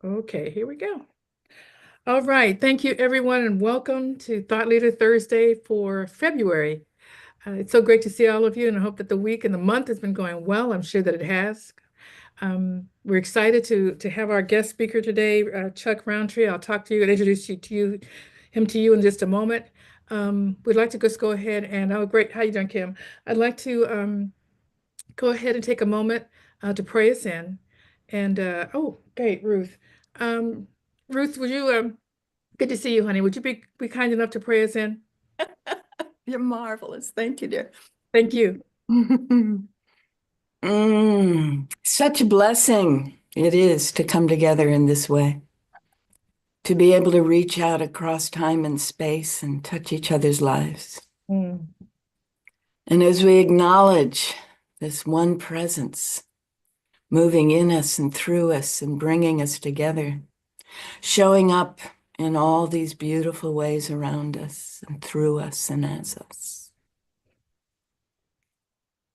Okay, here we go. All right. Thank you, everyone, and welcome to Thought Leader Thursday for February. It's so great to see all of you, and I hope that the week and the month has been going well. I'm sure that it has. We're excited to have our guest speaker today, Chuck Roundtree. I'll talk to you and introduce him to you in just a moment. We'd like to just go ahead and, oh, great. How you doing, Kim? I'd like to go ahead and take a moment to pray us in. And oh, great, Ruth. Um, Ruth, would you good to see you, honey. Would you be kind enough to pray us in? You're marvelous. Thank you, dear. Thank you. Such a blessing it is to come together in this way, to be able to reach out across time and space and touch each other's lives. Mm. And as we acknowledge this one presence moving in us and through us and bringing us together, showing up in all these beautiful ways around us and through us and as us,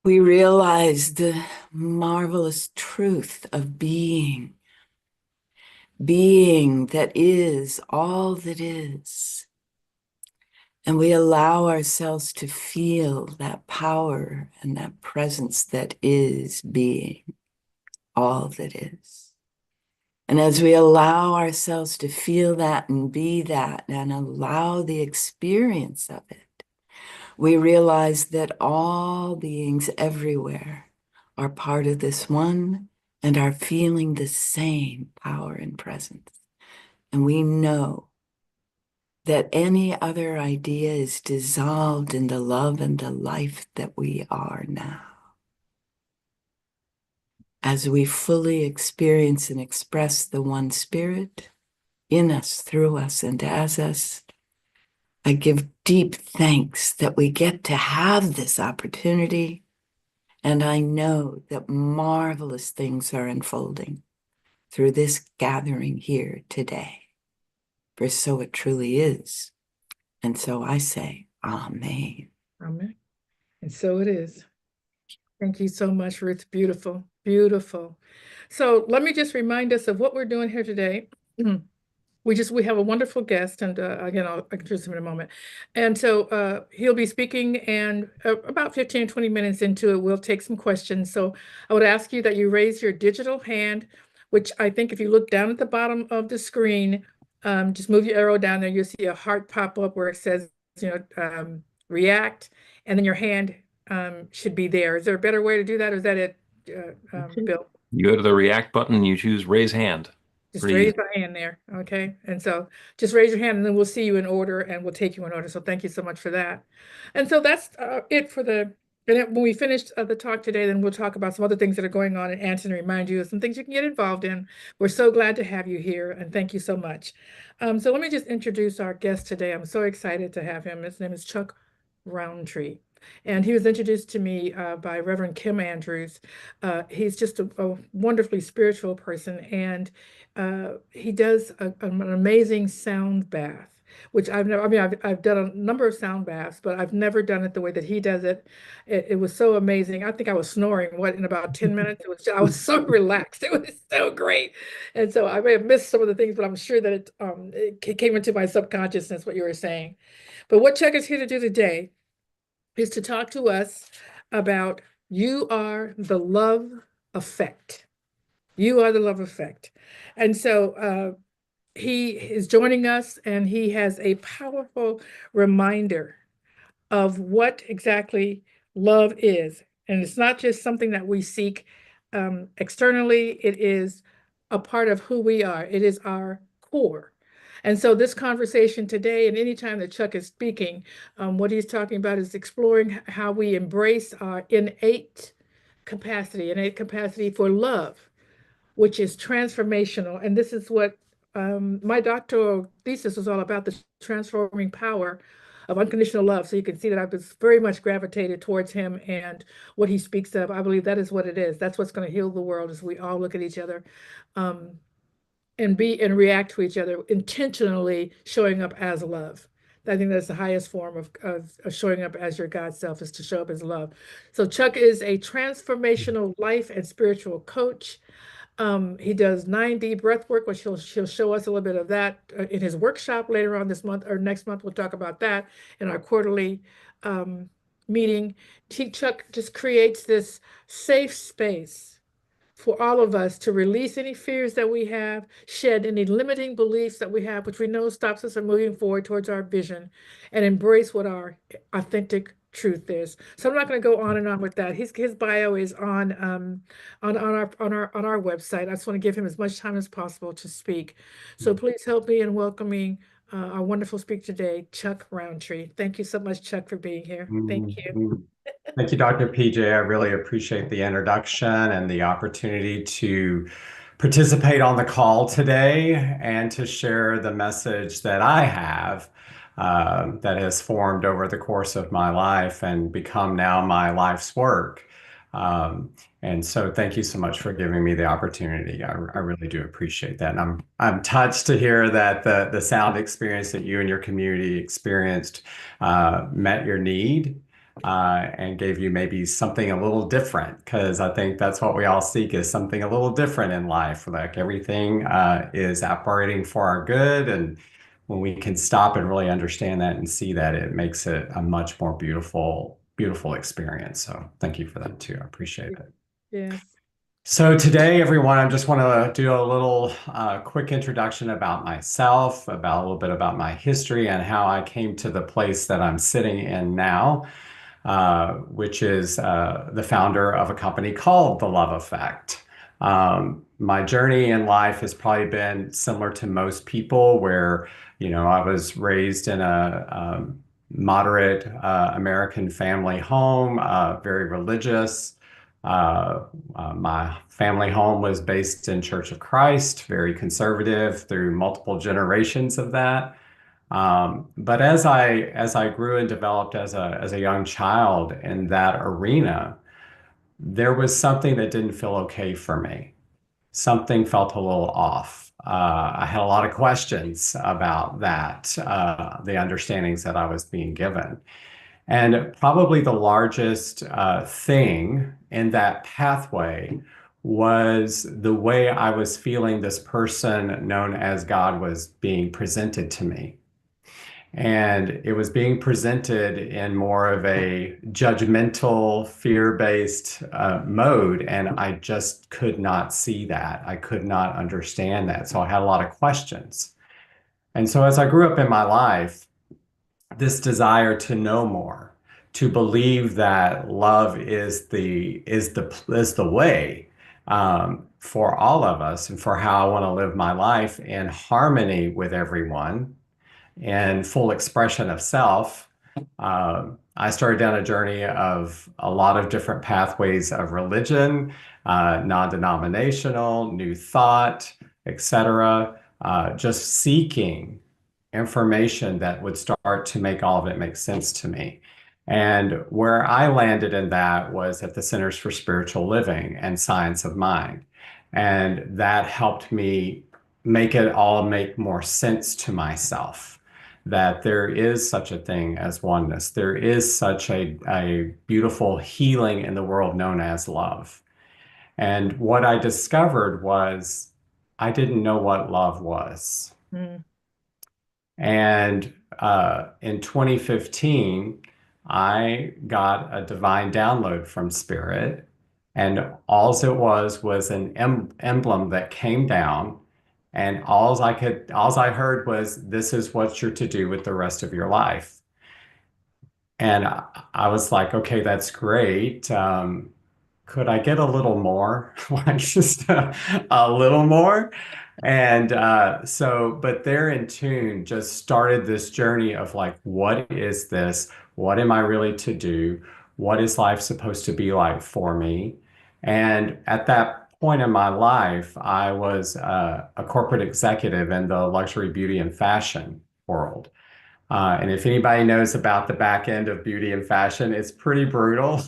we realize the marvelous truth of being that is all that is. And we allow ourselves to feel that power and that presence that is being all that is. And as we allow ourselves to feel that and be that and allow the experience of it, we realize that all beings everywhere are part of this one and are feeling the same power and presence. And we know that any other idea is dissolved in the love and the life that we are now. As we fully experience and express the one spirit in us, through us, and as us, I give deep thanks that we get to have this opportunity, and I know that marvelous things are unfolding through this gathering here today. For so it truly is. And so I say, Amen. Amen. And so it is. Thank you so much, Ruth. Beautiful, beautiful. So let me just remind us of what we're doing here today. We have a wonderful guest, and again, I'll introduce him in a moment. And so he'll be speaking, and about 15, 20 minutes into it, we'll take some questions. So I would ask you that you raise your digital hand, which I think if you look down at the bottom of the screen, just move your arrow down there, you'll see a heart pop up where it says, react, and then your hand should be there. Is there a better way to do that, or is that it, Bill? You go to the react button, you choose raise hand. Just Pretty raise easy. your hand there, okay? And so just raise your hand and then we'll see you in order and we'll take you in order. So thank you so much for that. And so that's it for when we finish the talk today, then we'll talk about some other things that are going on and answer and remind you of some things you can get involved in. We're so glad to have you here and thank you so much. So let me just introduce our guest today. I'm so excited to have him. His name is Chuck Roundtree. And he was introduced to me by Reverend Kim Andrews. He's just a wonderfully spiritual person, and he does an amazing sound bath, which I've never, I mean, I've done a number of sound baths, but I've never done it the way that he does it. It was so amazing. I think I was snoring, in about 10 minutes? I was so relaxed. It was so great. And so I may have missed some of the things, but I'm sure that it came into my subconsciousness, what you were saying. But what Chuck is here to do today is to talk to us about you are the love effect. You are the love effect. And so he is joining us and he has a powerful reminder of what exactly love is. And it's not just something that we seek externally, it is a part of who we are, it is our core. And so this conversation today, and anytime that Chuck is speaking, what he's talking about is exploring how we embrace our innate capacity for love, which is transformational. And this is what my doctoral thesis was all about, the transforming power of unconditional love. So you can see that I've just very much gravitated towards him and what he speaks of. I believe that is what it is. That's what's going to heal the world, as we all look at each other and react to each other, intentionally showing up as love. I think that's the highest form of showing up as your God self, is to show up as love. So Chuck is a transformational life and spiritual coach. He does 9D breath work, which he'll show us a little bit of that in his workshop later on this month or next month. We'll talk about that in our quarterly um, meeting. Chuck just creates this safe space for all of us to release any fears that we have, shed any limiting beliefs that we have, which we know stops us from moving forward towards our vision, and embrace what our authentic truth is. So I'm not going to go on and on with that. His bio is on our website. I just want to give him as much time as possible to speak. So please help me in welcoming our wonderful speaker today, Chuck Roundtree. Thank you so much, Chuck, for being here. Thank you. Mhm. Thank you, Dr. PJ. I really appreciate the introduction and the opportunity to participate on the call today and to share the message that I have that has formed over the course of my life and become now my life's work. And so thank you so much for giving me the opportunity. I really do appreciate that. And I'm touched to hear that the sound experience that you and your community experienced met your need and gave you maybe something a little different, because I think that's what we all seek, is something a little different in life. Like everything is operating for our good. And when we can stop and really understand that and see that, it makes it a much more beautiful experience. So thank you for that too. I appreciate it. Yes. So today, everyone, I just want to do a little quick introduction about myself, about a little bit about my history and how I came to the place that I'm sitting in now, which is the founder of a company called The Love Effect. My journey in life has probably been similar to most people, where, I was raised in a moderate American family home, very religious. My family home was based in Church of Christ, very conservative through multiple generations of that. But as I grew and developed as a young child in that arena, there was something that didn't feel okay for me. Something felt a little off. I had a lot of questions about that, the understandings that I was being given. And probably the largest thing in that pathway was the way I was feeling this person known as God was being presented to me. And it was being presented in more of a judgmental, fear-based mode. And I just could not see that. I could not understand that. So I had a lot of questions. And so as I grew up in my life, this desire to know more, to believe that love is the way for all of us, and for how I want to live my life in harmony with everyone and full expression of self. I started down a journey of a lot of different pathways of religion, non-denominational, new thought, etc., just seeking information that would start to make all of it make sense to me. And where I landed in that was at the Centers for Spiritual Living and Science of Mind. And that helped me make it all make more sense to myself, that there is such a thing as oneness. There is such a beautiful healing in the world known as love. And what I discovered was I didn't know what love was. Mm. And in 2015, I got a divine download from Spirit, and all it was an emblem that came down, and all I heard was, "This is what you're to do with the rest of your life." And I was like, "Okay, that's great. Could I get a little more?" Like just a little more. And but there in tune just started this journey of like, what is this? What am I really to do? What is life supposed to be like for me? And at that point in my life, I was a corporate executive in the luxury beauty and fashion world. And if anybody knows about the back end of beauty and fashion, it's pretty brutal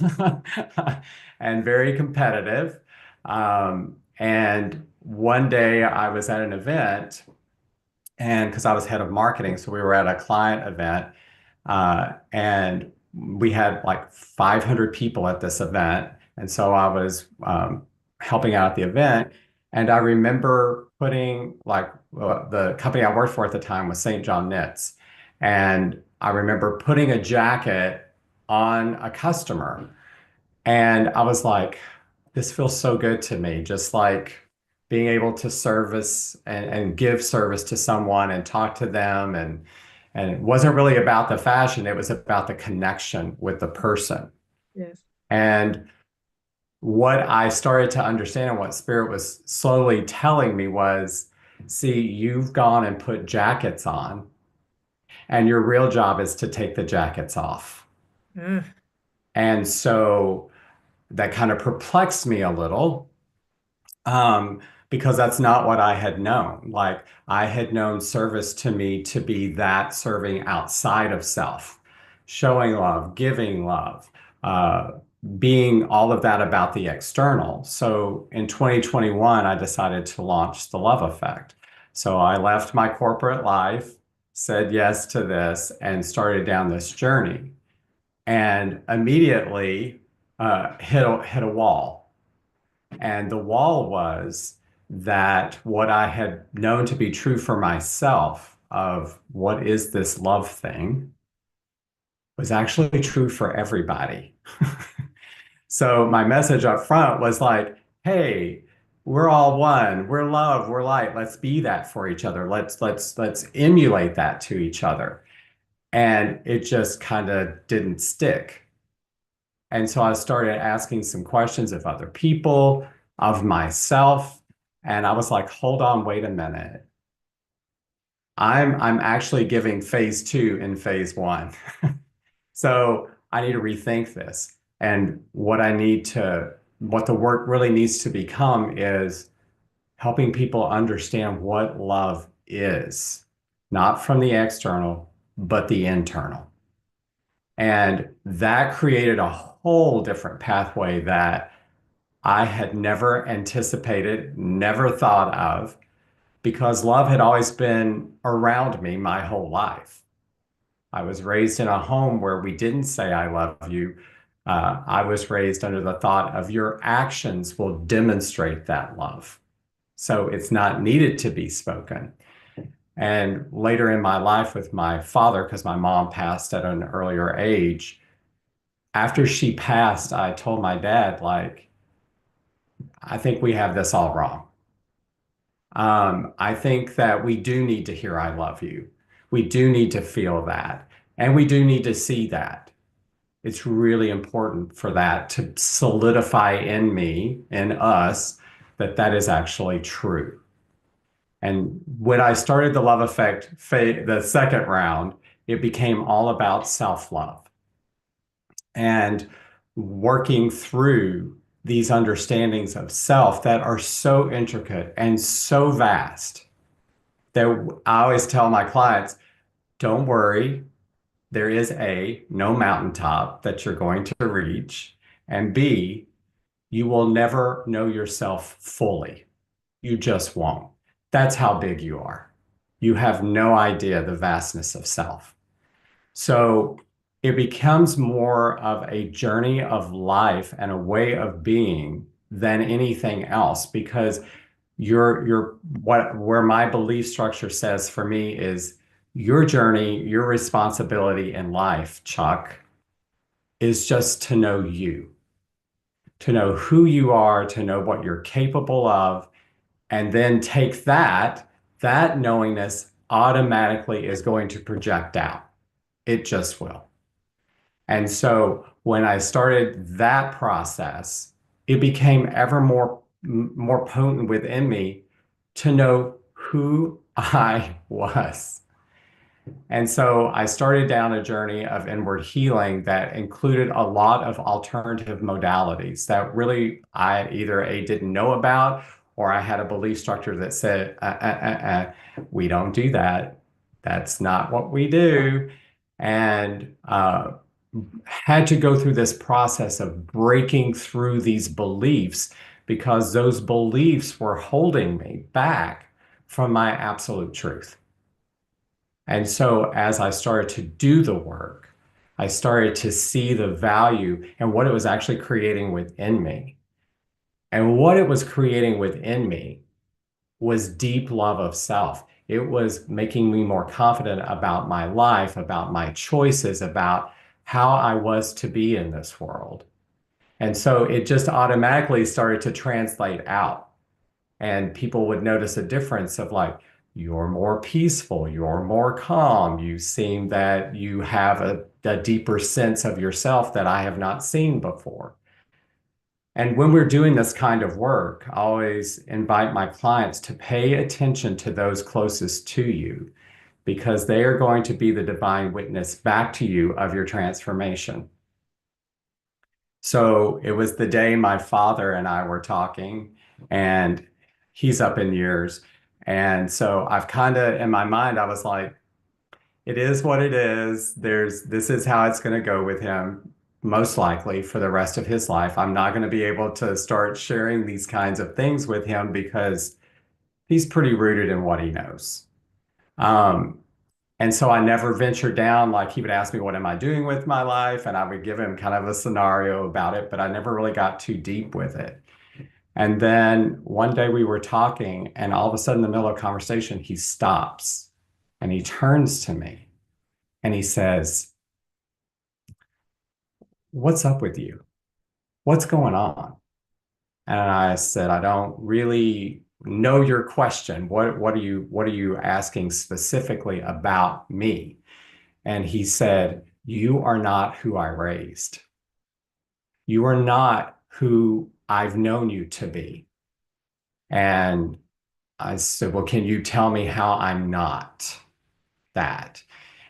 and very competitive. And one day I was at an event, and because I was head of marketing, so we were at a client event, and we had like 500 people at this event. And so I was helping out at the event, And I remember putting like the company I worked for at the time was St. John Knits. And I remember putting a jacket on a customer. And I was like, this feels so good to me, just like being able to service and give service to someone and talk to them. And it wasn't really about the fashion, it was about the connection with the person. Yes. And what I started to understand and what Spirit was slowly telling me was, see, you've gone and put jackets on, and your real job is to take the jackets off. Mm. And so that kind of perplexed me a little, because that's not what I had known. Like I had known service to me to be that serving outside of self, showing love, giving love, uh, being all of that about the external. So in 2021, I decided to launch the Love Effect. So I left my corporate life, said yes to this, and started down this journey. And immediately hit a wall. And the wall was that what I had known to be true for myself of what is this love thing was actually true for everybody. So my message up front was like, hey, we're all one, we're love, we're light. Let's be that for each other. Let's emulate that to each other. And it just kind of didn't stick. And so I started asking some questions of other people, of myself. And I was like, hold on, wait a minute. I'm actually giving phase 2 in phase 1. So I need to rethink this. And what the work really needs to become is helping people understand what love is, not from the external, but the internal. And that created a whole different pathway that I had never anticipated, never thought of, because love had always been around me my whole life. I was raised in a home where we didn't say, I love you. I was raised under the thought of your actions will demonstrate that love. So it's not needed to be spoken. And later in my life with my father, because my mom passed at an earlier age, after she passed, I told my dad, like, I think we have this all wrong. I think that we do need to hear I love you. We do need to feel that. And we do need to see that. It's really important for that to solidify in me, in us, that that is actually true. And when I started the Love Effect, the second round, it became all about self-love and working through these understandings of self that are so intricate and so vast that I always tell my clients, don't worry, there is A, no mountaintop that you're going to reach, and B, you will never know yourself fully. You just won't. That's how big you are. You have no idea the vastness of self. So it becomes more of a journey of life and a way of being than anything else, because where my belief structure says for me is your journey, your responsibility in life, Chuck, is just to know you, to know who you are, to know what you're capable of, and then take that knowingness automatically is going to project out. It just will. And so when I started that process, it became ever more potent within me to know who I was. And so I started down a journey of inward healing that included a lot of alternative modalities that really I either didn't know about, or I had a belief structure that said, we don't do that. That's not what we do. And had to go through this process of breaking through these beliefs, because those beliefs were holding me back from my absolute truth. And so as I started to do the work, I started to see the value and what it was actually creating within me. And what it was creating within me was deep love of self. It was making me more confident about my life, about my choices, about how I was to be in this world. And so it just automatically started to translate out. And people would notice a difference of like, you're more peaceful, you're more calm, you seem that you have a deeper sense of yourself that I have not seen before. And when we're doing this kind of work, I always invite my clients to pay attention to those closest to you because they are going to be the divine witness back to you of your transformation. So it was the day my father and I were talking, and he's up in years. And so I've kind of, in my mind, I was like, it is what it is. This is how it's going to go with him, most likely for the rest of his life. I'm not going to be able to start sharing these kinds of things with him because he's pretty rooted in what he knows. Um, and so I never ventured down, like he would ask me, what am I doing with my life? And I would give him kind of a scenario about it, but I never really got too deep with it. And then one day we were talking, and all of a sudden, in the middle of conversation, he stops and he turns to me and he says, "What's up with you? What's going on?" And I said, "I don't really know your question. What are you asking specifically about me?" And he said, "You are not who I raised. You are not who I've known you to be." And I said, "Well, can you tell me how I'm not that?"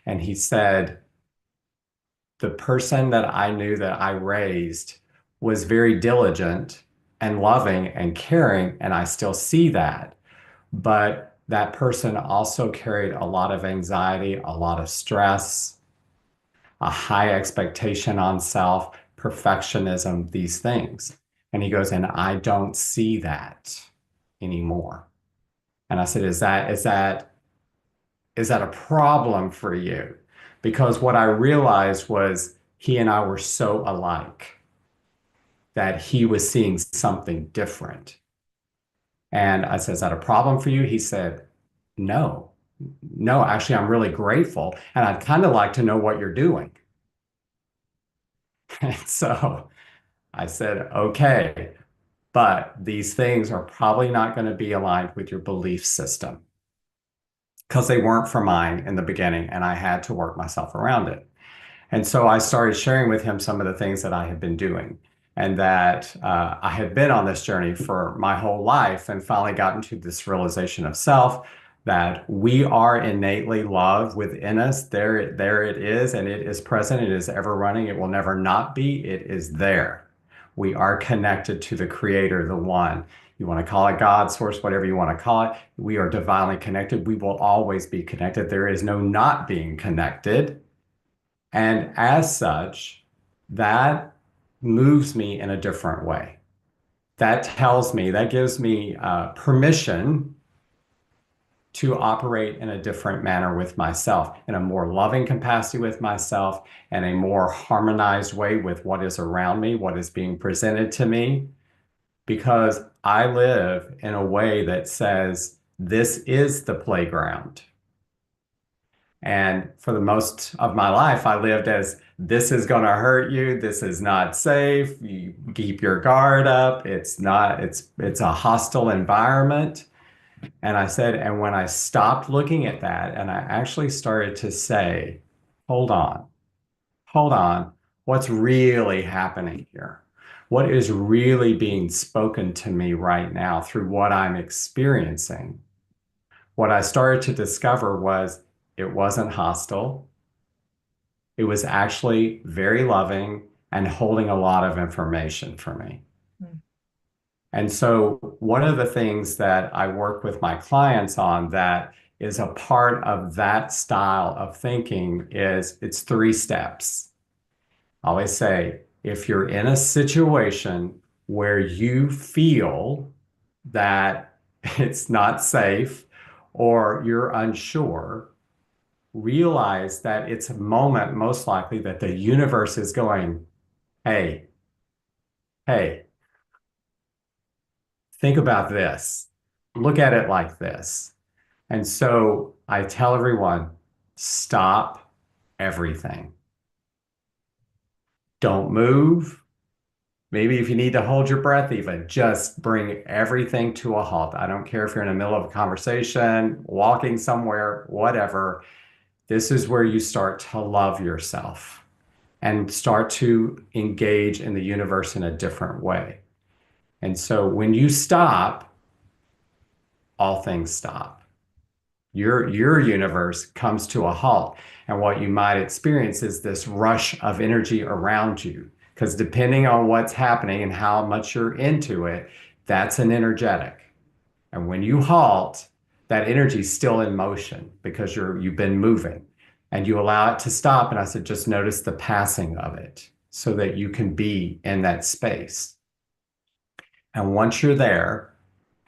And he said, "The person that I knew that I raised was very diligent and loving and caring, and I still see that. But that person also carried a lot of anxiety, a lot of stress, a high expectation on self, perfectionism, these things." And he goes, "And I don't see that anymore." And I said, is that a problem for you?" Because what I realized was he and I were so alike that he was seeing something different. And I said, "Is that a problem for you?" He said, "No, no, actually, I'm really grateful. And I'd kind of like to know what you're doing." And so I said, "Okay, but these things are probably not going to be aligned with your belief system because they weren't for mine in the beginning, and I had to work myself around it." And so I started sharing with him some of the things that I had been doing and that I had been on this journey for my whole life and finally gotten to this realization of self that we are innately loved within us. There it is, and it is present. It is ever running. It will never not be. It is there. We are connected to the Creator, the One. You want to call it God, Source, whatever you want to call it. We are divinely connected. We will always be connected. There is no not being connected. And as such, that moves me in a different way. That tells me, that gives me permission to operate in a different manner with myself, in a more loving capacity with myself, and a more harmonized way with what is around me, what is being presented to me, because I live in a way that says, this is the playground. And for the most of my life, I lived as, this is going to hurt you. This is not safe. You keep your guard up. It's a hostile environment. And I said, and when I stopped looking at that and I actually started to say, hold on, what's really happening here? What is really being spoken to me right now through what I'm experiencing? What I started to discover was it wasn't hostile. It was actually very loving and holding a lot of information for me. Mm. And so one of the things that I work with my clients on that is a part of that style of thinking is it's 3 steps. I always say, if you're in a situation where you feel that it's not safe or you're unsure, realize that it's a moment most likely that the universe is going, hey, think about this. Look at it like this. And so I tell everyone, stop everything. Don't move. Maybe if you need to hold your breath, even just bring everything to a halt. I don't care if you're in the middle of a conversation, walking somewhere, whatever. This is where you start to love yourself and start to engage in the universe in a different way. And so when you stop, all things stop. Your universe comes to a halt. And what you might experience is this rush of energy around you. Because depending on what's happening and how much you're into it, that's an energetic. And when you halt, that energy is still in motion because you've been moving. And you allow it to stop. And I said, just notice the passing of it so that you can be in that space. And once you're there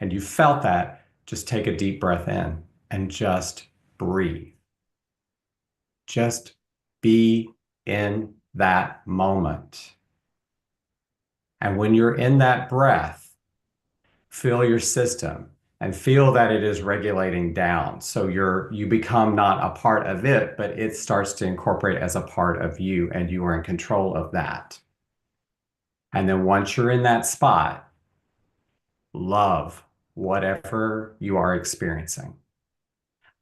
and you felt that, just take a deep breath in and just breathe. Just be in that moment. And when you're in that breath, feel your system and feel that it is regulating down. So you become not a part of it, but it starts to incorporate as a part of you, and you are in control of that. And then once you're in that spot, love whatever you are experiencing.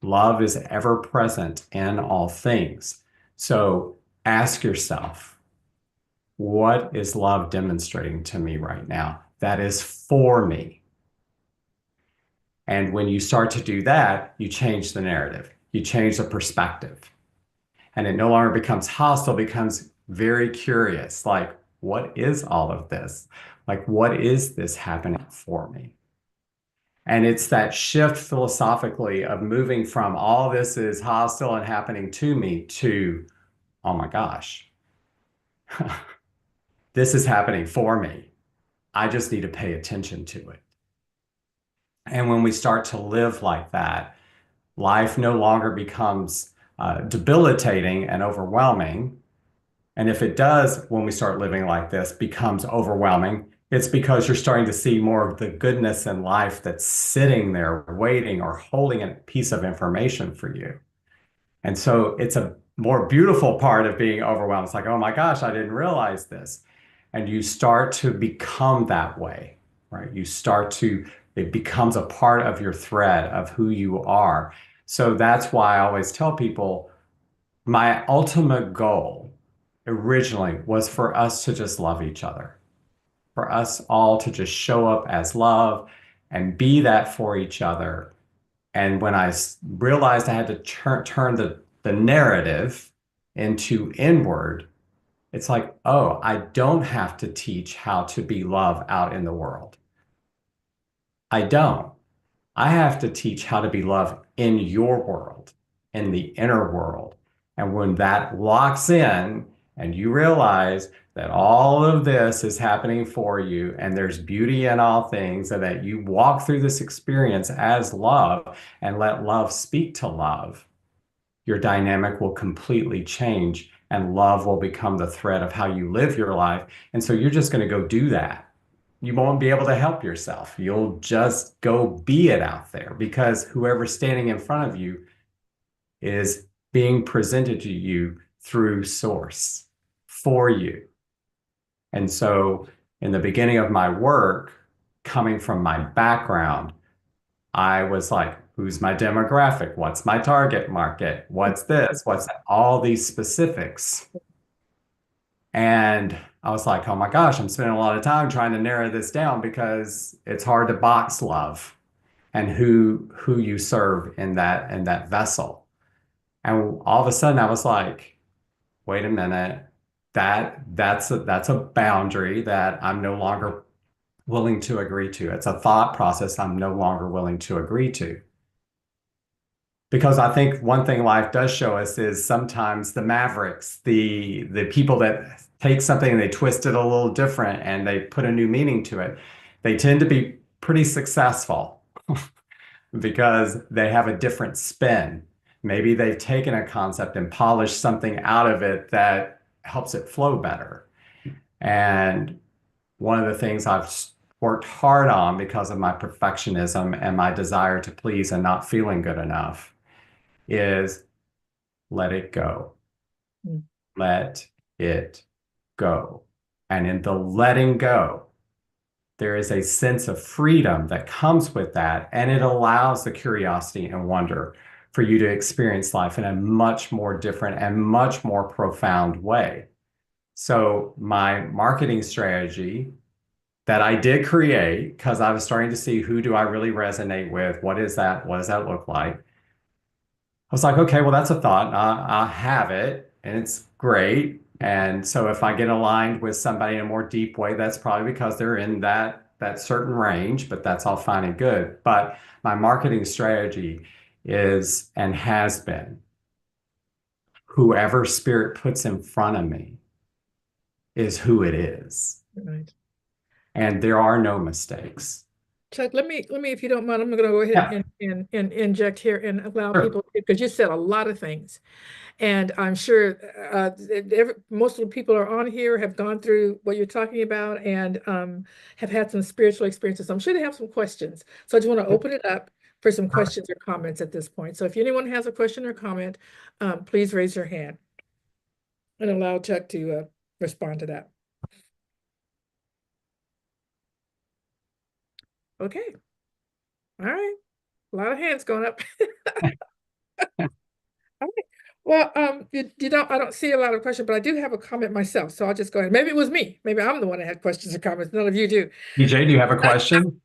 Love is ever present in all things. So ask yourself, what is love demonstrating to me right now that is for me? And when you start to do that, you change the narrative, you change the perspective. And it no longer becomes hostile, becomes very curious. Like, what is all of this? Like, what is this happening for me? And it's that shift philosophically of moving from all this is hostile and happening to me to, oh my gosh, this is happening for me. I just need to pay attention to it. And when we start to live like that, life no longer becomes debilitating and overwhelming. And if it does, when we start living like this, becomes overwhelming, it's because you're starting to see more of the goodness in life that's sitting there waiting or holding a piece of information for you. And so it's a more beautiful part of being overwhelmed. It's like, oh my gosh, I didn't realize this. And you start to become that way, right? It becomes a part of your thread of who you are. So that's why I always tell people my ultimate goal originally was for us to just love each other, for us all to just show up as love and be that for each other. And when I realized I had to turn the narrative into inward, it's like, oh, I don't have to teach how to be love out in the world. I don't. I have to teach how to be love in your world, in the inner world. And when that locks in and you realize that all of this is happening for you and there's beauty in all things, and that you walk through this experience as love and let love speak to love, your dynamic will completely change and love will become the thread of how you live your life. And so you're just going to go do that. You won't be able to help yourself. You'll just go be it out there because whoever's standing in front of you is being presented to you through source for you. And so in the beginning of my work, coming from my background, I was like, who's my demographic? What's my target market? What's this? What's that? All these specifics. And I was like, oh my gosh, I'm spending a lot of time trying to narrow this down because it's hard to box love and who you serve in that vessel. And all of a sudden I was like, wait a minute, that's a boundary that I'm no longer willing to agree to. It's a thought process I'm no longer willing to agree to. Because I think one thing life does show us is sometimes the mavericks, the people that take something and they twist it a little different and they put a new meaning to it, they tend to be pretty successful because they have a different spin. Maybe they've taken a concept and polished something out of it that helps it flow better. And one of the things I've worked hard on because of my perfectionism and my desire to please and not feeling good enough is let it go. Mm. Let it go. And in the letting go, there is a sense of freedom that comes with that, and it allows the curiosity and wonder for you to experience life in a much more different and much more profound way. So my marketing strategy that I did create, because I was starting to see who do I really resonate with? What is that? What does that look like? I was like, okay, well, that's a thought. I have it, and it's great. And so if I get aligned with somebody in a more deep way, that's probably because they're in that certain range, but that's all fine and good. But my marketing strategy is and has been whoever spirit puts in front of me is who it is. Right. And there are no mistakes. Chuck, let me, if you don't mind, I'm going to go ahead Yeah, and inject here and allow sure. people, because you said a lot of things. And I'm sure most of the people are on here have gone through what you're talking about and have had some spiritual experiences. So I'm sure they have some questions. So I just want to open it up for some questions or comments at this point. So if anyone has a question or comment, please raise your hand and allow Chuck to respond to that. Okay. All right. A lot of hands going up. All right. Well, you don't, I don't see a lot of questions, but I do have a comment myself. So I'll just go ahead. Maybe it was me. Maybe I'm the one that had questions or comments. None of you do. BJ, do you have a question?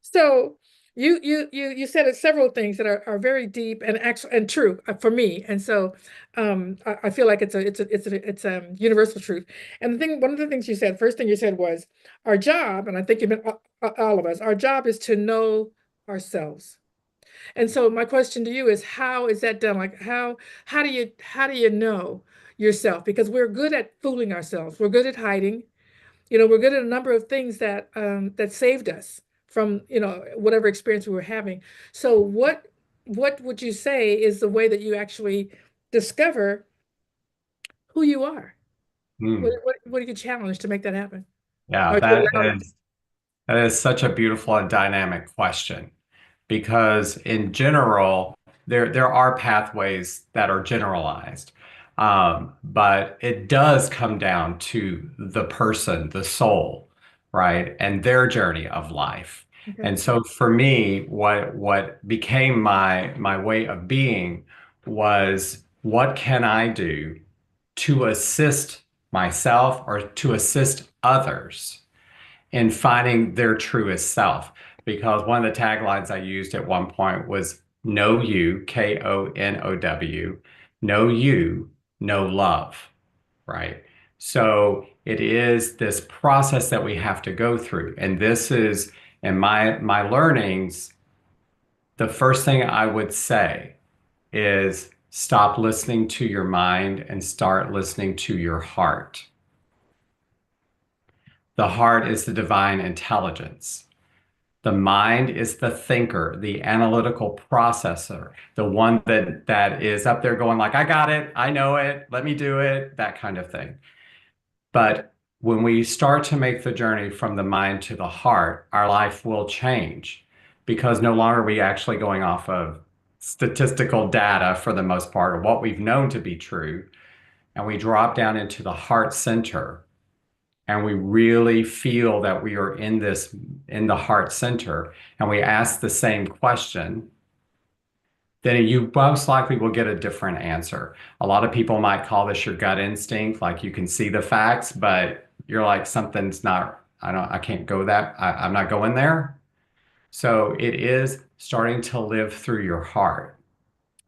So you said it several things that are very deep and actual and true for me. And so I feel like it's a universal truth. And one of the things you said, first thing you said was our job, and I think you meant all of us, our job is to know ourselves. And so my question to you is, how is that done? Like how do you know yourself? Because we're good at fooling ourselves. We're good at hiding. We're good at a number of things that saved us from, whatever experience we were having. So what would you say is the way that you actually discover who you are? Hmm. What do you challenge to make that happen? Yeah, Or to allow it? that is such a beautiful and dynamic question because in general, there are pathways that are generalized. But it does come down to the person, the soul, right? And their journey of life. Okay. And so for me, what became my way of being was what can I do to assist myself or to assist others in finding their truest self. Because one of the taglines I used at one point was know you, KONOW, know you, know love, right? So it is this process that we have to go through. And this is, in my learnings, the first thing I would say is stop listening to your mind and start listening to your heart. The heart is the divine intelligence. The mind is the thinker, the analytical processor, the one that is up there going like, I got it, I know it, let me do it, that kind of thing. But when we start to make the journey from the mind to the heart, our life will change because no longer are we actually going off of statistical data for the most part, or what we've known to be true. And we drop down into the heart center and we really feel that we are in the heart center and we ask the same question, then you most likely will get a different answer. A lot of people might call this your gut instinct, like you can see the facts, but you're like, something's not, I can't go I'm not going there. So it is starting to live through your heart.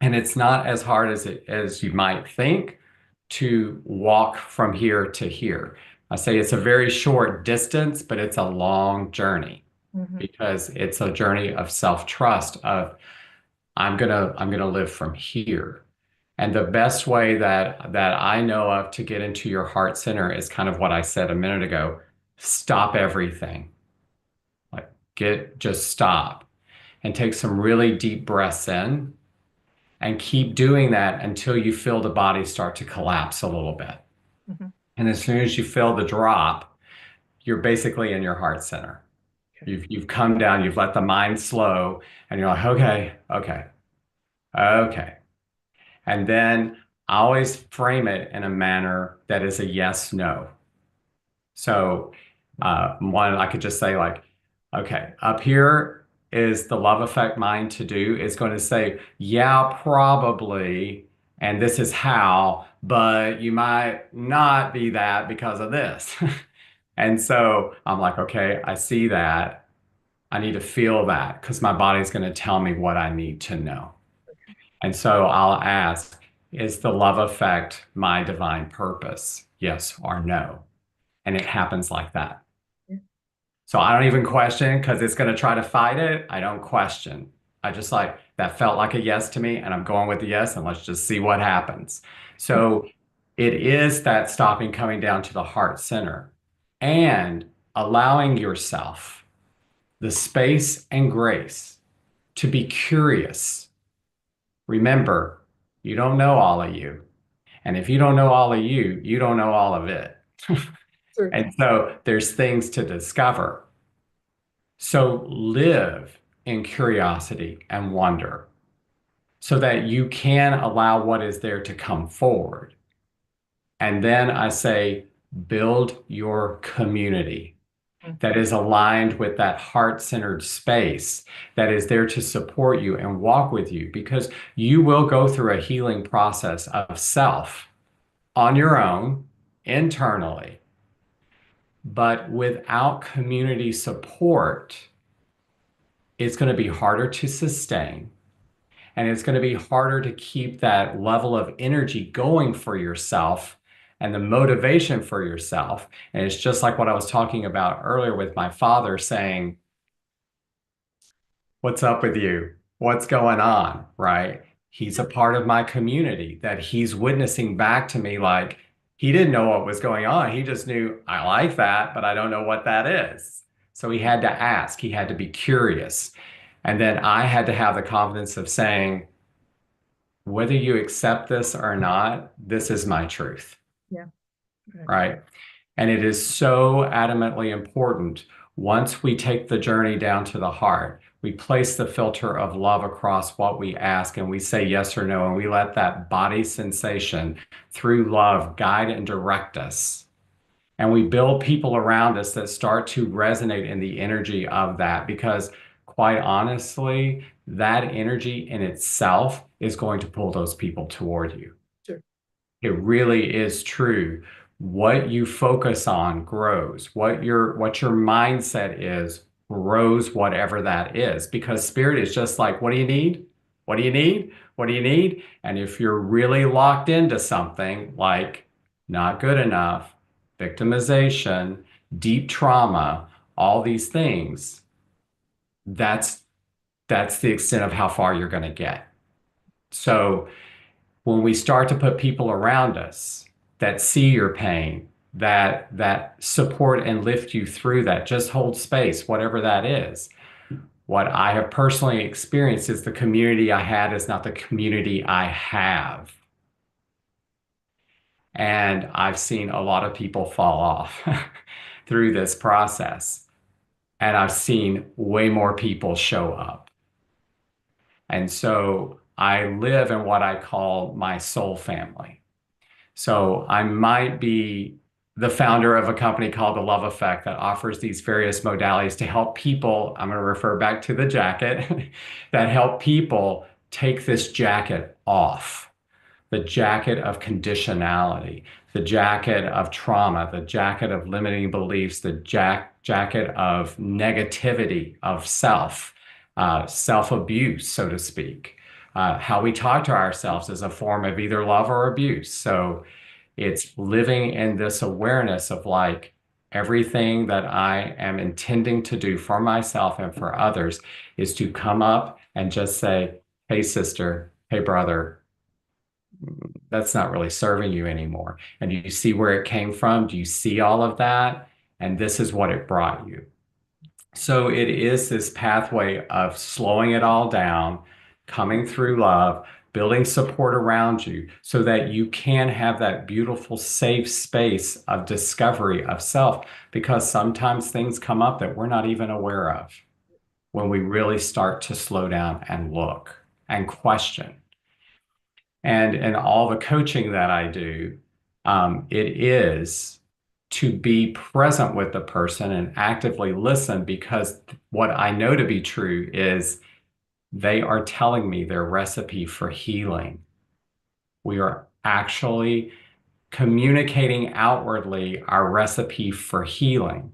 And it's not as hard as you might think to walk from here to here. I say it's a very short distance, but it's a long journey Mhm. because it's a journey of self-trust of I'm gonna live from here. And the best way that I know of to get into your heart center is kind of what I said a minute ago. Stop everything. Like just stop and take some really deep breaths in and keep doing that until you feel the body start to collapse a little bit. Mhm. And as soon as you feel the drop, you're basically in your heart center. You've come down, you've let the mind slow, and you're like, okay, okay, okay. And then I always frame it in a manner that is a yes, no. So one, I could just say like, okay, up here is the love effect mind to do. It's going to say, yeah, probably, and this is how, but you might not be that because of this. And so I'm like, okay, I see that. I need to feel that because my body's going to tell me what I need to know. And so I'll ask, is the love effect my divine purpose? Yes or no? And it happens like that. Yeah. So I don't even question because it's going to try to fight it. I don't question. I just like, that felt like a yes to me, and I'm going with the yes, and let's just see what happens. So it is that stopping, coming down to the heart center and allowing yourself the space and grace to be curious. Remember, you don't know all of you. And if you don't know all of you, you don't know all of it. Sure. And so there's things to discover. So live in curiosity and wonder so that you can allow what is there to come forward. And then I say, build your community that is aligned with that heart-centered space that is there to support you and walk with you, because you will go through a healing process of self on your own internally. But without community support, it's going to be harder to sustain. And it's going to be harder to keep that level of energy going for yourself and the motivation for yourself. And it's just like what I was talking about earlier with my father saying, what's up with you? What's going on? Right? He's a part of my community that he's witnessing back to me like he didn't know what was going on. He just knew I like that, but I don't know what that is. So he had to ask, he had to be curious. And then I had to have the confidence of saying, whether you accept this or not, this is my truth. Yeah. Right. And it is so adamantly important. Once we take the journey down to the heart, we place the filter of love across what we ask and we say yes or no, and we let that body sensation through love guide and direct us. And we build people around us that start to resonate in the energy of that, because quite honestly, that energy in itself is going to pull those people toward you. Sure. It really is true. What you focus on grows. What your mindset is grows, whatever that is, because spirit is just like, what do you need? What do you need? What do you need? And if you're really locked into something like not good enough, victimization, deep trauma, all these things, that's the extent of how far you're going to get. So when we start to put people around us that see your pain, that support and lift you through that, just hold space, whatever that is. What I have personally experienced is the community I had is not the community I have. And I've seen a lot of people fall off through this process. And I've seen way more people show up. And so I live in what I call my soul family. So I might be the founder of a company called The Love Effect that offers these various modalities to help people. I'm going to refer back to the jacket that help people take this jacket off, the jacket of conditionality, the jacket of trauma, the jacket of limiting beliefs, the jacket of negativity of self-abuse, so to speak. How we talk to ourselves is a form of either love or abuse. So it's living in this awareness of like everything that I am intending to do for myself and for others is to come up and just say, hey, sister, hey, brother, that's not really serving you anymore. And do you see where it came from? Do you see all of that? And this is what it brought you. So it is this pathway of slowing it all down, coming through love, building support around you so that you can have that beautiful, safe space of discovery of self, because sometimes things come up that we're not even aware of when we really start to slow down and look and question. And in all the coaching that I do, it is to be present with the person and actively listen, because what I know to be true is they are telling me their recipe for healing. We are actually communicating outwardly our recipe for healing.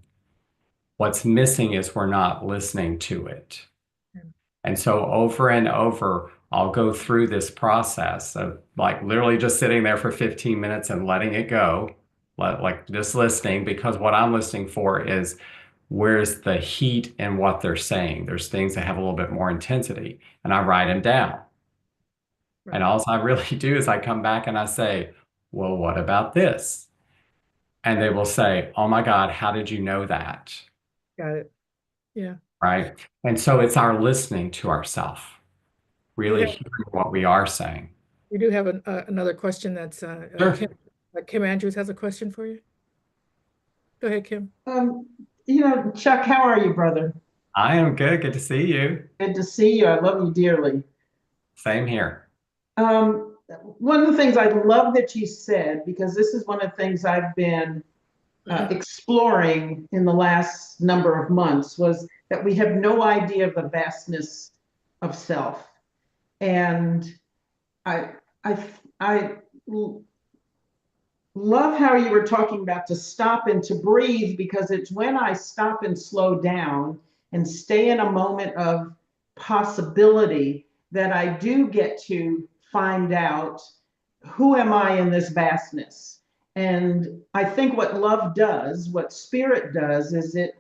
What's missing is we're not listening to it. And so over and over, I'll go through this process of like literally just sitting there for 15 minutes and letting it go, like just listening, because what I'm listening for is where's the heat in what they're saying. There's things that have a little bit more intensity, and I write them down. And all I really do is I come back and I say, well, what about this? And they will say, oh my God, how did you know that? Got it. Yeah. Right. And so it's our listening to ourselves, really hearing what we are saying. We do have another question that's Sure. Kim Andrews has a question for you. Go ahead, Kim. Chuck, how are you, brother? I am good. Good to see you. Good to see you. I love you dearly. Same here. One of the things I love that you said, because this is one of the things I've been exploring in the last number of months, was that we have no idea of the vastness of self. And I love how you were talking about to stop and to breathe, because it's when I stop and slow down and stay in a moment of possibility that I do get to find out, who am I in this vastness? And I think what love does, what spirit does, is it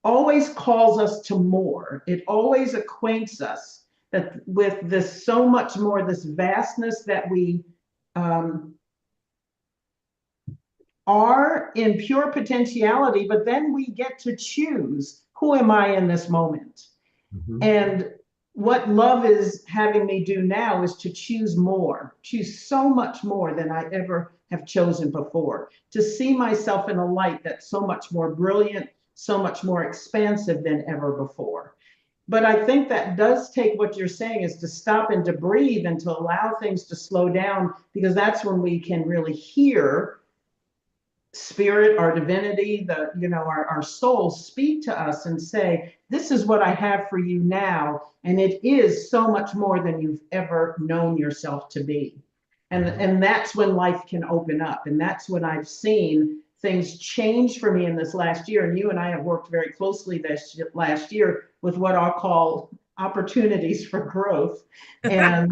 always calls us to more. It always acquaints us that with this so much more, this vastness that we are in pure potentiality, but then we get to choose, who am I in this moment? Mm-hmm. And what love is having me do now is to choose more, choose so much more than I ever have chosen before, to see myself in a light that's so much more brilliant, so much more expansive than ever before. But I think that does take, what you're saying is to stop and to breathe and to allow things to slow down, because that's when we can really hear spirit, our divinity, our soul speak to us and say, this is what I have for you now. And it is so much more than you've ever known yourself to be. And that's when life can open up. And that's when I've seen things change for me in this last year. And you and I have worked very closely this last year with what I'll call opportunities for growth. And,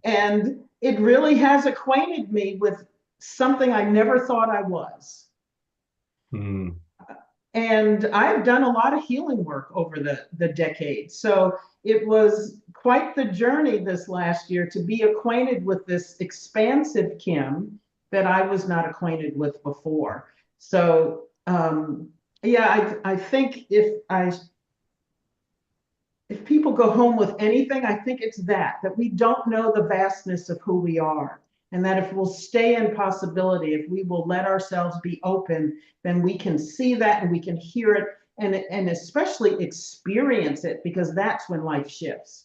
and it really has acquainted me with something I never thought I was. Mm. And I've done a lot of healing work over the decades. So it was quite the journey this last year to be acquainted with this expansive Kim that I was not acquainted with before. So I think if people go home with anything, I think it's that we don't know the vastness of who we are. And that if we'll stay in possibility, if we will let ourselves be open, then we can see that and we can hear it and especially experience it, because that's when life shifts.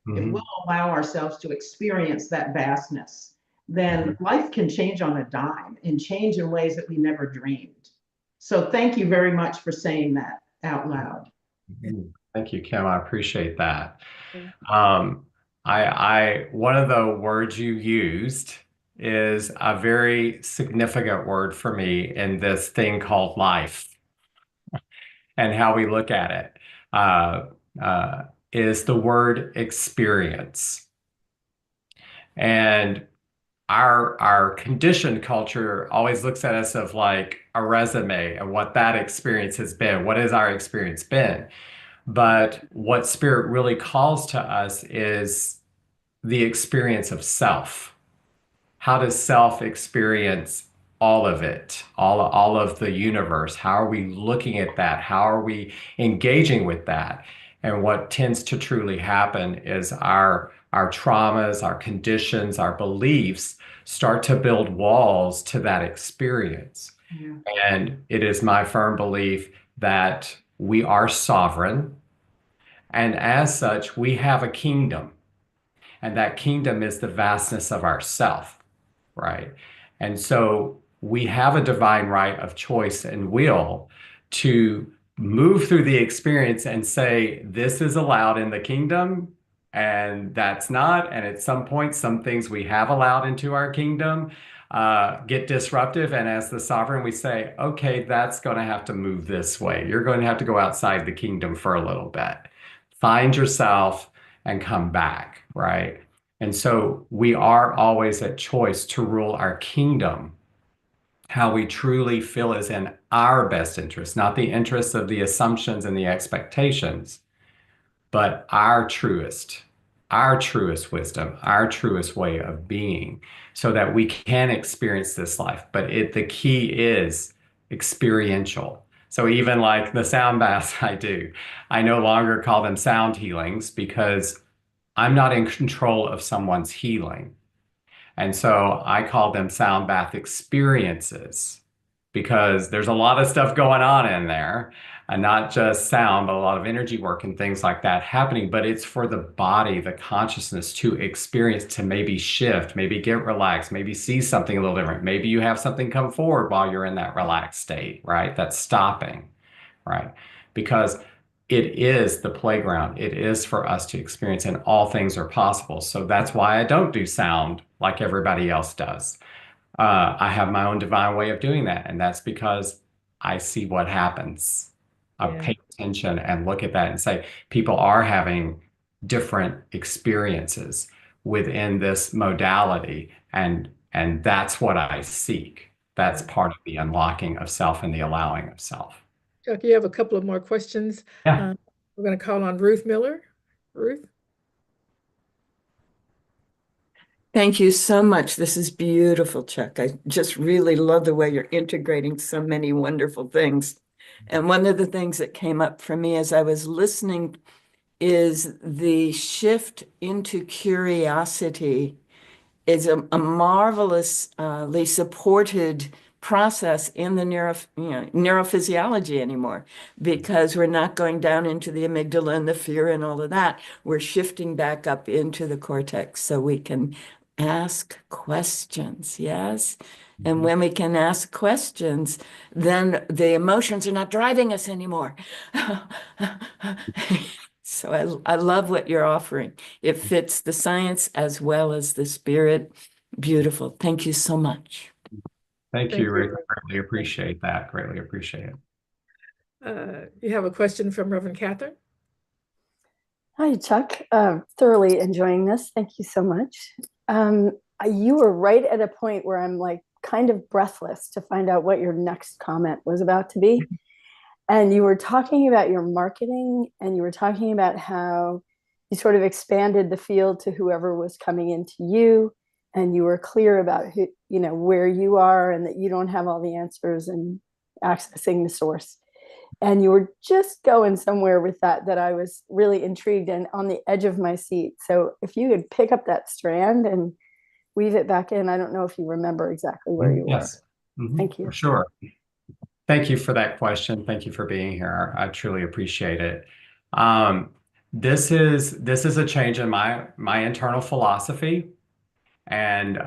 Mm-hmm. If we'll allow ourselves to experience that vastness, then life can change on a dime and change in ways that we never dreamed. So thank you very much for saying that out loud. Mm-hmm. Thank you, Kim. I appreciate that. Yeah. One of the words you used is a very significant word for me in this thing called life and how we look at it, is the word experience. And our conditioned culture always looks at us of like a resume and what that experience has been. What has our experience been? But what spirit really calls to us is the experience of self. How does self experience all of it, all of the universe? How are we looking at that? How are we engaging with that? And what tends to truly happen is our our traumas, our conditions, our beliefs start to build walls to that experience. Yeah. And it is my firm belief that we are sovereign. And as such, we have a kingdom. And that kingdom is the vastness of ourself, right? And so we have a divine right of choice and will to move through the experience and say, this is allowed in the kingdom, and that's not. And at some point, some things we have allowed into our kingdom get disruptive. And as the sovereign, we say, okay, that's going to have to move this way. You're going to have to go outside the kingdom for a little bit. Find yourself and come back, right? And so we are always at choice to rule our kingdom how we truly feel is in our best interest, not the interests of the assumptions and the expectations, but our truest wisdom, our truest way of being, so that we can experience this life. But the key is experiential. So even like the sound baths I do, I no longer call them sound healings because I'm not in control of someone's healing. And so I call them sound bath experiences because there's a lot of stuff going on in there, and not just sound, but a lot of energy work and things like that happening. But it's for the body, the consciousness to experience, to maybe shift, maybe get relaxed, maybe see something a little different. Maybe you have something come forward while you're in that relaxed state, right? That's stopping, right? Because it is the playground. It is for us to experience, and all things are possible. So that's why I don't do sound like everybody else does. I have my own divine way of doing that. And that's because I see what happens. I pay attention and look at that and say, people are having different experiences within this modality. And that's what I seek. That's part of the unlocking of self and the allowing of self. Chuck, you have a couple of more questions. Yeah. We're going to call on Ruth Miller. Ruth? Thank you so much. This is beautiful, Chuck. I just really love the way you're integrating so many wonderful things. And one of the things that came up for me as I was listening is the shift into curiosity is a marvelously supported process in the neurophysiology anymore, because we're not going down into the amygdala and the fear and all of that. We're shifting back up into the cortex so we can ask questions, yes? And when we can ask questions, then the emotions are not driving us anymore. So I love what you're offering. It fits the science as well as the spirit. Beautiful. Thank you so much. Thank Thank you, Rick. you. I greatly appreciate that. Greatly appreciate it. You have a question from Reverend Catherine? Hi, Chuck. Thoroughly enjoying this. Thank you so much. You were right at a point where I'm like kind of breathless to find out what your next comment was about to be. And you were talking about your marketing, and you were talking about how you sort of expanded the field to whoever was coming into you, and you were clear about who, where you are, and that you don't have all the answers, and accessing the source. And you were just going somewhere with that I was really intrigued and on the edge of my seat. So if you could pick up that strand and weave it back in, I don't know if you remember exactly where you Yes. were. Thank you. For sure. Thank you for that question. Thank you for being here. I truly appreciate it. This is a change in my internal philosophy, and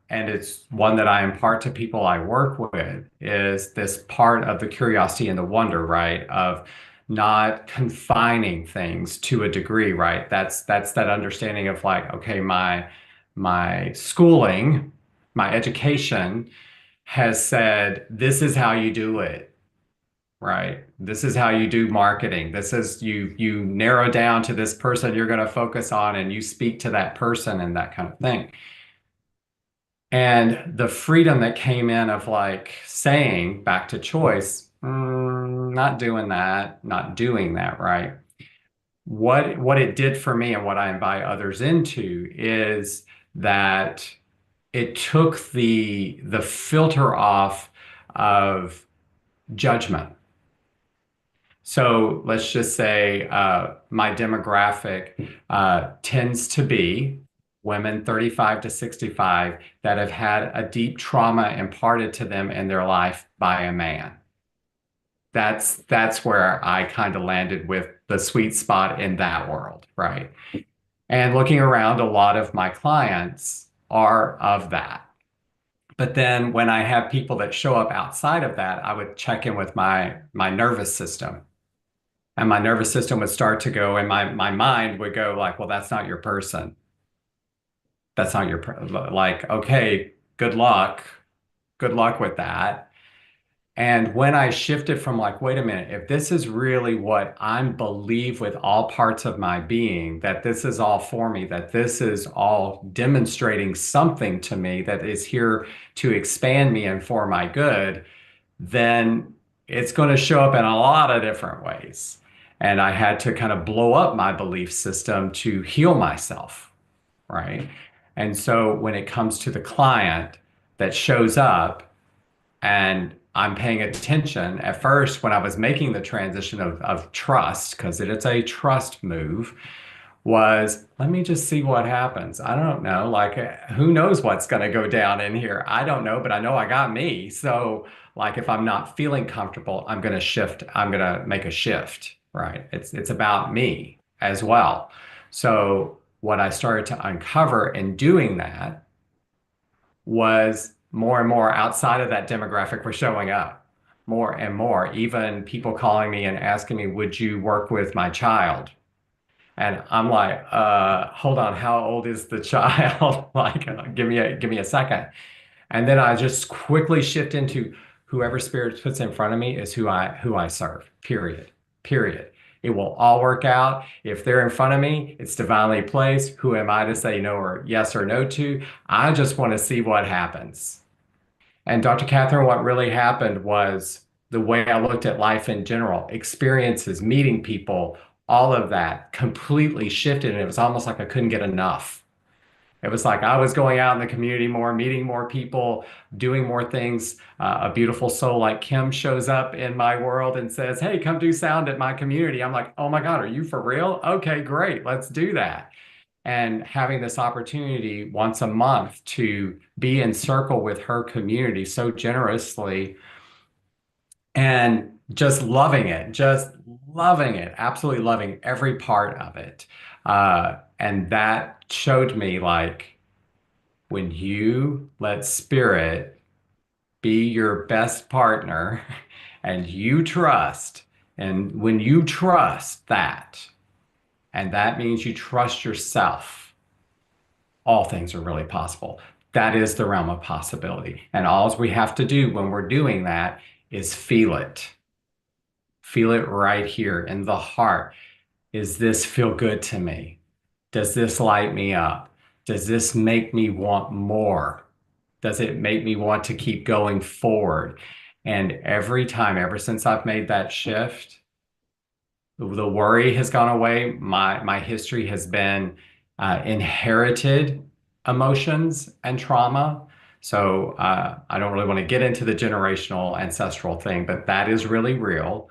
it's one that I impart to people I work with. Is this part of the curiosity and the wonder, right? Of not confining things to a degree, right? That's that understanding of like, okay, my schooling, my education has said, this is how you do it, right? This is how you do marketing. This is you narrow down to this person you're going to focus on, and you speak to that person and that kind of thing. And the freedom that came in of like saying back to choice, not doing that, not doing that, right? What it did for me and what I invite others into is that it took the filter off of judgment. So let's just say my demographic tends to be women 35 to 65 that have had a deep trauma imparted to them in their life by a man. That's where I kind of landed with the sweet spot in that world, right? And looking around, a lot of my clients are of that. But then when I have people that show up outside of that, I would check in with my nervous system. And my nervous system would start to go, and my mind would go like, well, that's not your person. That's not your, like, okay, good luck. Good luck with that. And when I shifted from like, wait a minute, if this is really what I believe with all parts of my being, that this is all for me, that this is all demonstrating something to me that is here to expand me and for my good, then it's going to show up in a lot of different ways. And I had to kind of blow up my belief system to heal myself, right? And so when it comes to the client that shows up, and I'm paying attention at first when I was making the transition of trust, because it's a trust move, was let me just see what happens. I don't know, like who knows what's going to go down in here? I don't know, but I know I got me. So like if I'm not feeling comfortable, I'm going to shift. I'm going to make a shift, right? It's about me as well. So what I started to uncover in doing that was more and more outside of that demographic were showing up more and more, even people calling me and asking me, would you work with my child? And I'm like, hold on, how old is the child? Like, give me a second. And then I just quickly shift into whoever spirit puts in front of me is who I serve, period. It will all work out. If they're in front of me, it's divinely placed. Who am I to say no or yes or no to? I just want to see what happens. And Dr. Catherine, what really happened was the way I looked at life in general, experiences, meeting people, all of that completely shifted. And it was almost like I couldn't get enough. It was like I was going out in the community more, meeting more people, doing more things. A beautiful soul like Kim shows up in my world and says, hey, come do sound at my community. I'm like, oh my God, are you for real? Okay, great. Let's do that. And having this opportunity once a month to be in circle with her community so generously and just loving it, absolutely loving every part of it. And that showed me like when you let spirit be your best partner and you trust, and when you trust that, and that means you trust yourself, all things are really possible. That is the realm of possibility. And all we have to do when we're doing that is feel it. Feel it right here in the heart. Is this feel good to me? Does this light me up? Does this make me want more? Does it make me want to keep going forward? And every time, ever since I've made that shift, the worry has gone away. My history has been inherited emotions and trauma. So I don't really want to get into the generational ancestral thing, but that is really real.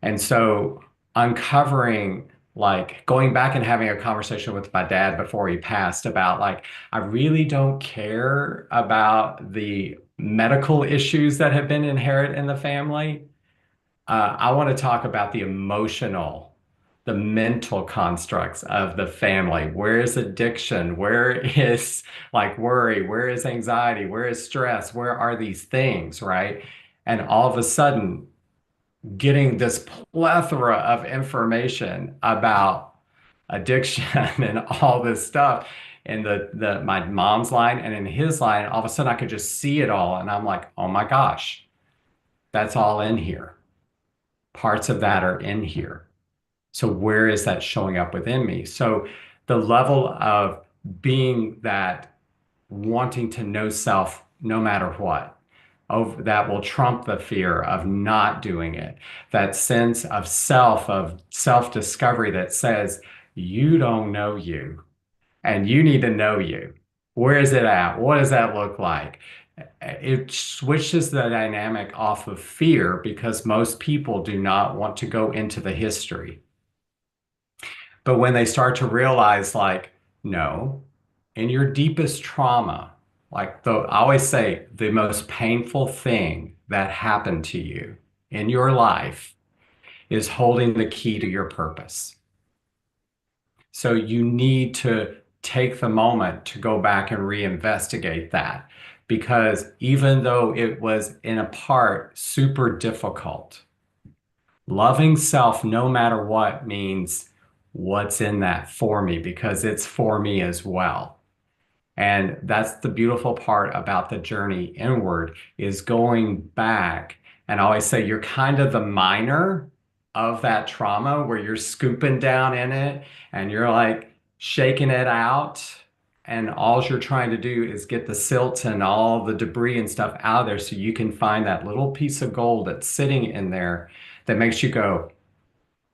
And so uncovering, like going back and having a conversation with my dad before he passed about like, I really don't care about the medical issues that have been inherited in the family. I want to talk about the emotional, the mental constructs of the family. Where is addiction? Where is like worry? Where is anxiety? Where is stress? Where are these things, right? And all of a sudden, getting this plethora of information about addiction and all this stuff in my mom's line and in his line, all of a sudden I could just see it all. And I'm like, oh my gosh, that's all in here. Parts of that are in here. So where is that showing up within me? So the level of being that wanting to know self no matter what, that will trump the fear of not doing it. That sense of self-discovery that says, you don't know you and you need to know you. Where is it at? What does that look like? it switches the dynamic off of fear because most people do not want to go into the history. But when they start to realize, like, no, in your deepest trauma, like I always say, the most painful thing that happened to you in your life is holding the key to your purpose. So you need to take the moment to go back and reinvestigate that, because even though it was in a part super difficult, loving self no matter what means what's in that for me, because it's for me as well. And that's the beautiful part about the journey inward, is going back. And I always say you're kind of the miner of that trauma, where you're scooping down in it and you're like shaking it out. And all you're trying to do is get the silt and all the debris and stuff out of there so you can find that little piece of gold that's sitting in there that makes you go,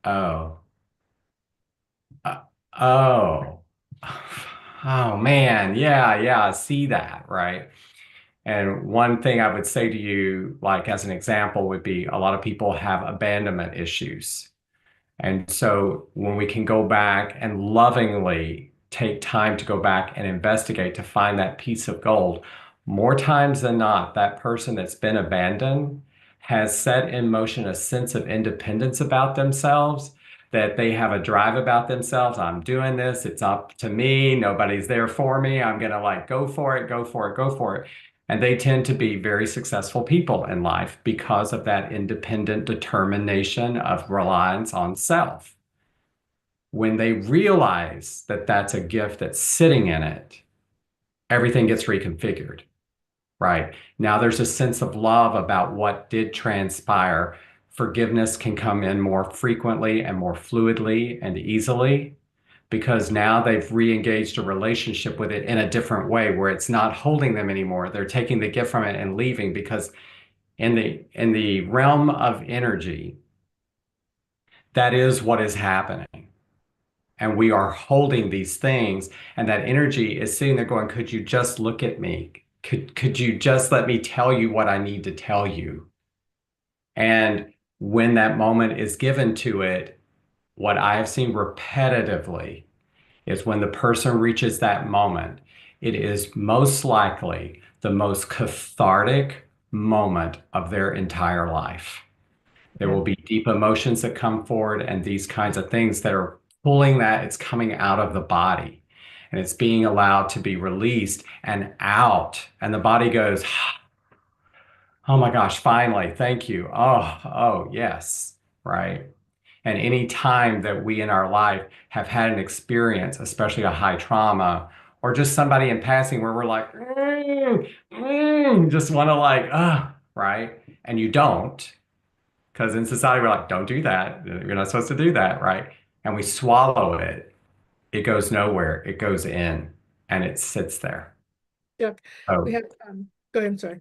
oh, uh, oh, oh man, yeah, I see that, right? And one thing I would say to you, like as an example, would be a lot of people have abandonment issues. And so when we can go back and lovingly take time to go back and investigate to find that piece of gold, more times than not, that person that's been abandoned has set in motion a sense of independence about themselves, that they have a drive about themselves. I'm doing this. It's up to me. Nobody's there for me. I'm going to like go for it, go for it, go for it. And they tend to be very successful people in life because of that independent determination of reliance on self. When they realize that that's a gift that's sitting in it, everything gets reconfigured, right? Now there's a sense of love about what did transpire. Forgiveness can come in more frequently and more fluidly and easily, because now they've re-engaged a relationship with it in a different way, where it's not holding them anymore. They're taking the gift from it and leaving, because in the realm of energy, that is what is happening. And we are holding these things, and that energy is sitting there going, could you just look at me? Could you just let me tell you what I need to tell you? And when that moment is given to it, what I have seen repetitively is when the person reaches that moment, it is most likely the most cathartic moment of their entire life. There will be deep emotions that come forward and these kinds of things that are pulling that, it's coming out of the body and it's being allowed to be released and out. And the body goes, oh my gosh, finally, thank you. Oh, yes, right? And any time that we in our life have had an experience, especially a high trauma, or just somebody in passing where we're like, just want to like, right? And you don't, because in society, we're like, don't do that. You're not supposed to do that, right? And we swallow it. It goes nowhere. It goes in and it sits there. Yeah. Oh, We have, go ahead, I'm sorry.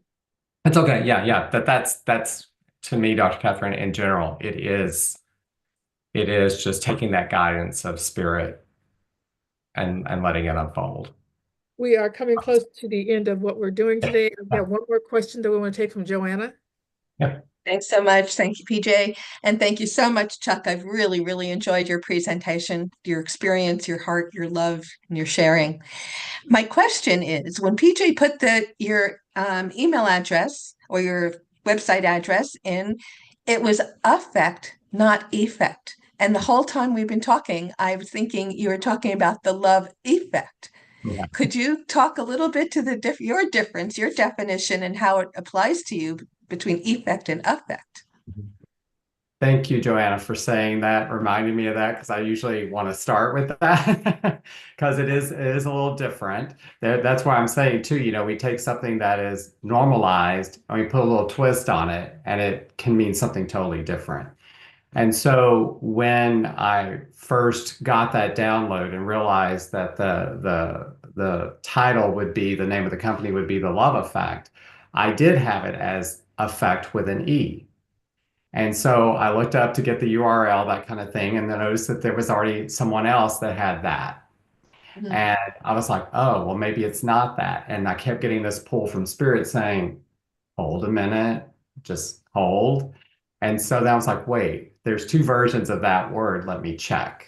it's okay. Yeah. That's to me, Dr. Catherine, in general, it is just taking that guidance of spirit and letting it unfold. We are coming close to the end of what we're doing today. We have one more question that we want to take from Joanna. Yep. Thanks so much. Thank you, Pjae. And thank you so much, Chuck. I've really, really enjoyed your presentation, your experience, your heart, your love, and your sharing. My question is, when Pjae put your email address or your website address in, it was affect, not effect. And the whole time we've been talking, I was thinking you were talking about the love effect. Yeah. Could you talk a little bit to your difference, your definition, and how it applies to you between effect and affect? Thank you, Joanna, for saying that, reminding me of that, because I usually want to start with that because it is a little different. That's why I'm saying too, we take something that is normalized and we put a little twist on it, and it can mean something totally different. And so when I first got that download and realized that the title would be, the name of the company would be The Love Effect, I did have it as effect with an E. And so I looked up to get the URL, that kind of thing, and then noticed that there was already someone else that had that. Mhm. And I was like, oh, well, maybe it's not that. And I kept getting this pull from spirit saying, hold a minute, just hold. And so then I was like, wait, there's two versions of that word. Let me check.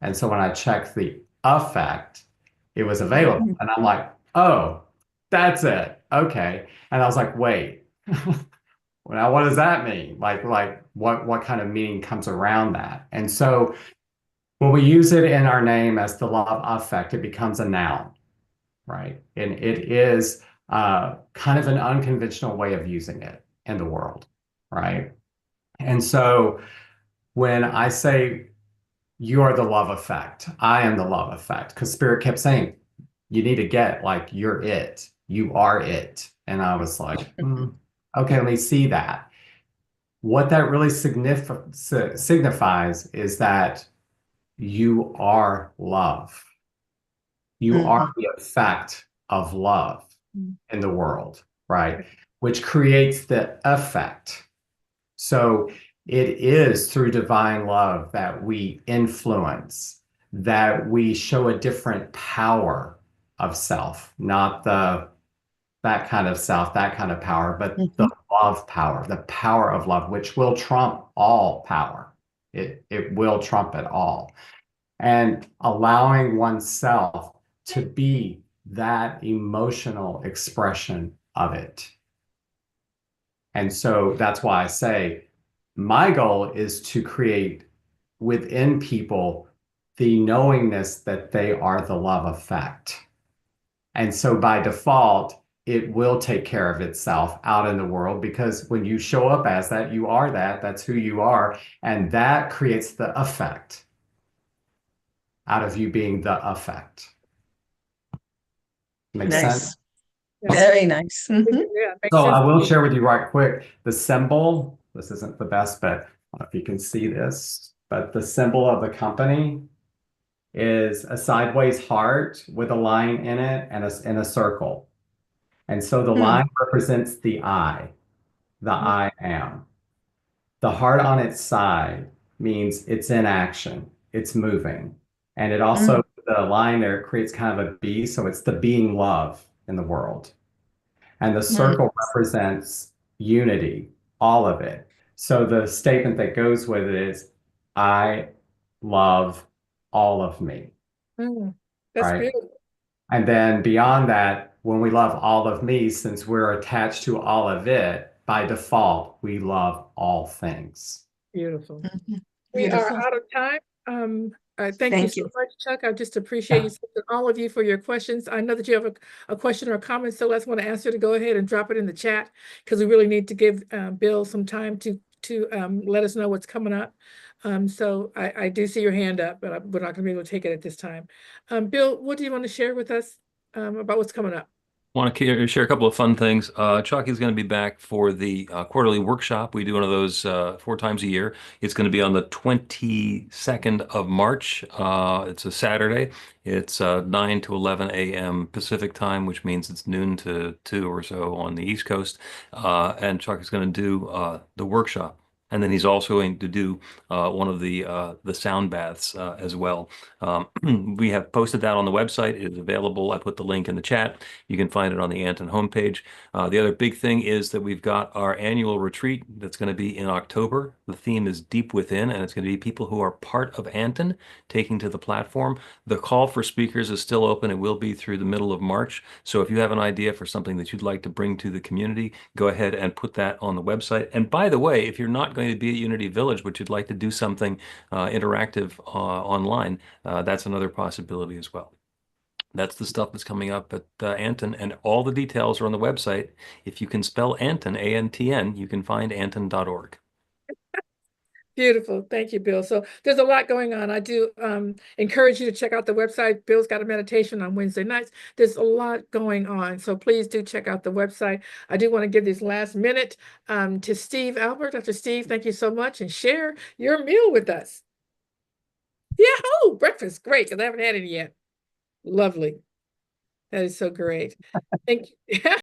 And so when I checked the affect, it was available. Mhm. And I'm like, oh, that's it. Okay. And I was like, wait, now what does that mean? Like what kind of meaning comes around that? And so when we use it in our name as the law of affect, it becomes a noun, right? And it is kind of an unconventional way of using it in the world, right? And so when I say you are the love effect, I am the love effect, because Spirit kept saying, you need to get like you're it, you are it. And I was like, okay, let me see that. What that really signifies is that you are love. You are Mhm. the effect of love Mhm. in the world, right? Which creates the effect. So it is through divine love that we influence, that we show a different power of self, not that kind of self, that kind of power, but the Mhm. love power, the power of love, which will trump all power. It will trump it all. And allowing oneself to be that emotional expression of it. And so that's why I say my goal is to create within people the knowingness that they are the love effect. And so by default, it will take care of itself out in the world, because when you show up as that, you are that, that's who you are. And that creates the effect out of you being the effect. Makes sense? Nice. Yeah. Very nice. Mhm. Yeah, makes So sense. I will share with you right quick, the symbol, this isn't the best, but I don't know if you can see this, but the symbol of the company is a sideways heart with a line in it and a circle. And so the Hmm. line represents the I am. The heart on its side means it's in action, it's moving. And it also, Mm. the line there creates kind of a B, so it's the being love in the world. And the Mm. circle represents unity, all of it. So the statement that goes with it is, I love all of me, That's right? beautiful. And then beyond that, when we love all of me, since we're attached to all of it, by default, we love all things. Beautiful. Mhm. We are Beautiful. out of time. Thank you Thank so you. much, Chuck. I just appreciate you, all of you, for your questions. I know that you have a question or a comment, so let's want to ask you to go ahead and drop it in the chat, because we really need to give Bill some time to let us know what's coming up. So I do see your hand up, but we're not going to be able to take it at this time. Bill, what do you want to share with us about what's coming up? Want to share a couple of fun things. Chuck is going to be back for the quarterly workshop. We do one of those 4 times a year. It's going to be on the 22nd of March. It's a Saturday. It's 9 to 11 a.m. Pacific time, which means it's noon to 2 or so on the East Coast. And Chuck is going to do the workshop. And then he's also going to do one of the sound baths as well. We have posted that on the website. It is available. I put the link in the chat. You can find it on the Anton homepage. The other big thing is that we've got our annual retreat that's going to be in October. The theme is Deep Within, and it's going to be people who are part of Anton taking to the platform. The call for speakers is still open. It will be through the middle of March. So if you have an idea for something that you'd like to bring to the community, go ahead and put that on the website. And by the way, if you're not going to be at Unity Village, but you'd like to do something interactive online, that's another possibility as well. That's the stuff that's coming up at Anton, and all the details are on the website. If you can spell Anton, A-N-T-N, you can find anton.org. Beautiful. Thank you, Bill. So there's a lot going on. I do encourage you to check out the website. Bill's got a meditation on Wednesday nights. There's a lot going on. So please do check out the website. I do want to give this last minute to Steve Albert. Dr. Steve, thank you so much. And share your meal with us. Yahoo! Breakfast. Great, because I haven't had it yet. Lovely. That is so great. Thank you.